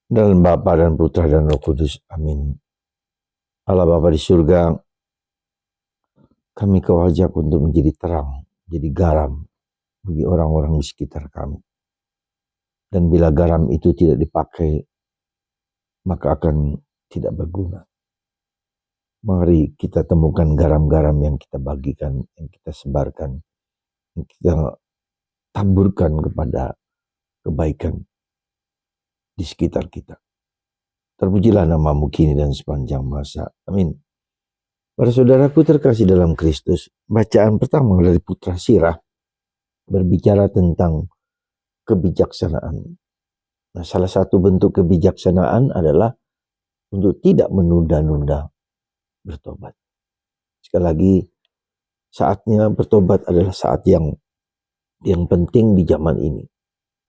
Dalam Bapa dan Putra dan Roh Kudus. Amin. Allah Bapa di surga, kami Kau ajak untuk menjadi terang, jadi garam bagi orang-orang di sekitar kami. Dan bila garam itu tidak dipakai, maka akan tidak berguna. Mari kita temukan garam-garam yang kita bagikan, yang kita sebarkan, yang kita taburkan kepada kebaikan di sekitar kita. Terpujilah nama-Mu kini dan sepanjang masa. Amin. Para saudaraku terkasih dalam Kristus, bacaan pertama dari Putra Sirah berbicara tentang kebijaksanaan. Nah, salah satu bentuk kebijaksanaan adalah untuk tidak menunda-nunda bertobat. Sekali lagi, saatnya bertobat adalah saat yang penting di zaman ini.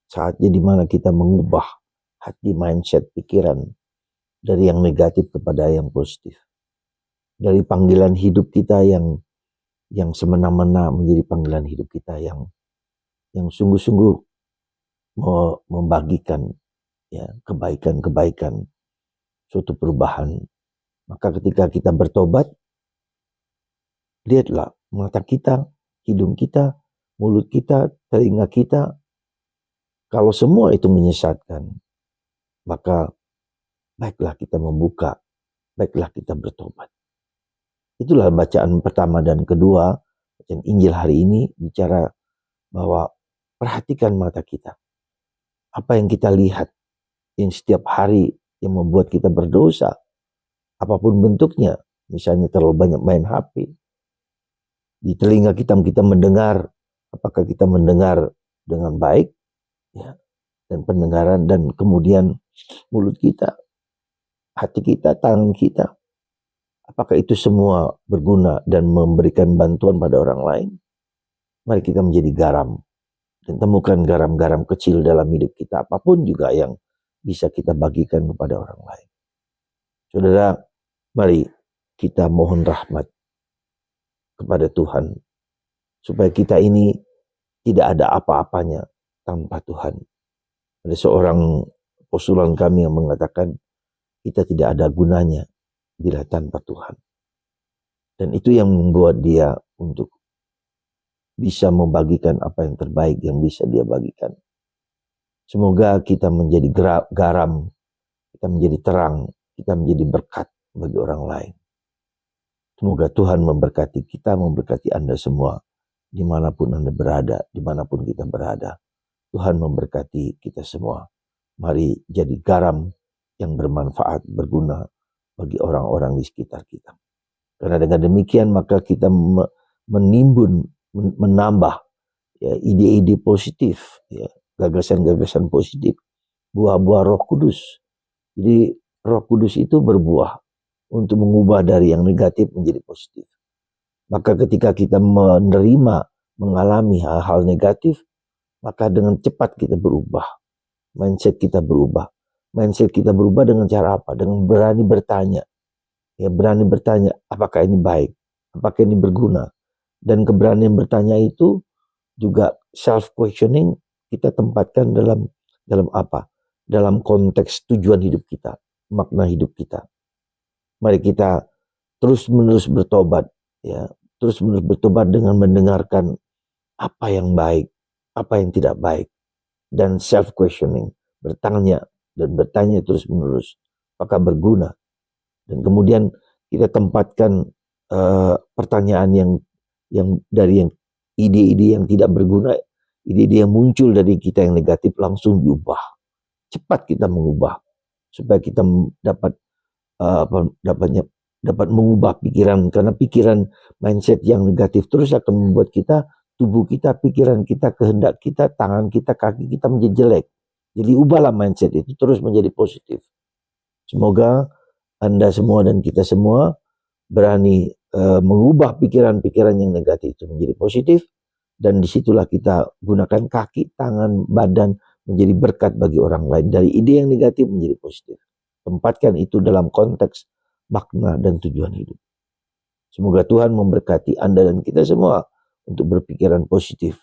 Saatnya di mana kita mengubah hati, mindset, pikiran dari yang negatif kepada yang positif. Dari panggilan hidup kita yang semena-mena menjadi panggilan hidup kita yang sungguh-sungguh membagikan ya kebaikan-kebaikan, suatu perubahan. Maka ketika kita bertobat, lihatlah mata kita, hidung kita, mulut kita, telinga kita, kalau semua itu menyesatkan, maka baiklah kita membuka, baiklah kita bertobat. Itulah bacaan pertama. Dan kedua, bacaan Injil hari ini bicara bahwa perhatikan mata kita. Apa yang kita lihat, yang setiap hari yang membuat kita berdosa, apapun bentuknya, misalnya terlalu banyak main HP. Di telinga kita mendengar, apakah kita mendengar dengan baik, ya, dan pendengaran, dan kemudian mulut kita, hati kita, tangan kita, apakah itu semua berguna dan memberikan bantuan pada orang lain? Mari kita menjadi garam dan temukan garam-garam kecil dalam hidup kita, apapun juga yang bisa kita bagikan kepada orang lain. Saudara, mari kita mohon rahmat kepada Tuhan, supaya kita ini tidak ada apa-apanya tanpa Tuhan. Ada seorang postulan kami yang mengatakan, kita tidak ada gunanya bila tanpa Tuhan. Dan itu yang membuat dia untuk bisa membagikan apa yang terbaik yang bisa dia bagikan. Semoga kita menjadi garam, kita menjadi terang, kita menjadi berkat bagi orang lain. Semoga Tuhan memberkati kita, memberkati Anda semua, dimanapun Anda berada, dimanapun kita berada. Tuhan memberkati kita semua. Mari jadi garam yang bermanfaat, berguna bagi orang-orang di sekitar kita. Karena dengan demikian maka kita menimbun, menambah ya, ide-ide positif, ya, gagasan-gagasan positif, buah-buah Roh Kudus. Jadi Roh Kudus itu berbuah untuk mengubah dari yang negatif menjadi positif. Maka ketika kita menerima, mengalami hal-hal negatif, maka dengan cepat kita berubah. Mindset kita berubah. Mindset kita berubah dengan cara apa? Dengan berani bertanya. Ya, berani bertanya, apakah ini baik? Apakah ini berguna? Dan keberanian bertanya itu juga self questioning kita tempatkan dalam apa? Dalam konteks tujuan hidup kita, makna hidup kita. Mari kita terus-menerus bertobat, ya, terus-menerus bertobat dengan mendengarkan apa yang baik, apa yang tidak baik, dan self questioning, bertanya dan bertanya terus-menerus, apakah berguna? Dan kemudian kita tempatkan pertanyaan yang dari yang ide-ide yang tidak berguna, ide-ide yang muncul dari kita yang negatif langsung diubah. Cepat kita mengubah supaya kita dapat dapat mengubah pikiran, karena pikiran mindset yang negatif terus akan membuat kita, tubuh kita, pikiran kita, kehendak kita, tangan kita, kaki kita menjadi jelek. Jadi ubahlah mindset itu terus menjadi positif. Semoga Anda semua dan kita semua berani mengubah pikiran-pikiran yang negatif itu menjadi positif, dan disitulah kita gunakan kaki, tangan, badan menjadi berkat bagi orang lain. Dari ide yang negatif menjadi positif. Tempatkan itu dalam konteks makna dan tujuan hidup. Semoga Tuhan memberkati Anda dan kita semua untuk berpikiran positif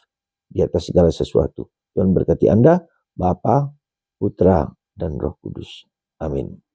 di atas segala sesuatu. Tuhan berkati Anda, Bapa, Putra, dan Roh Kudus. Amin.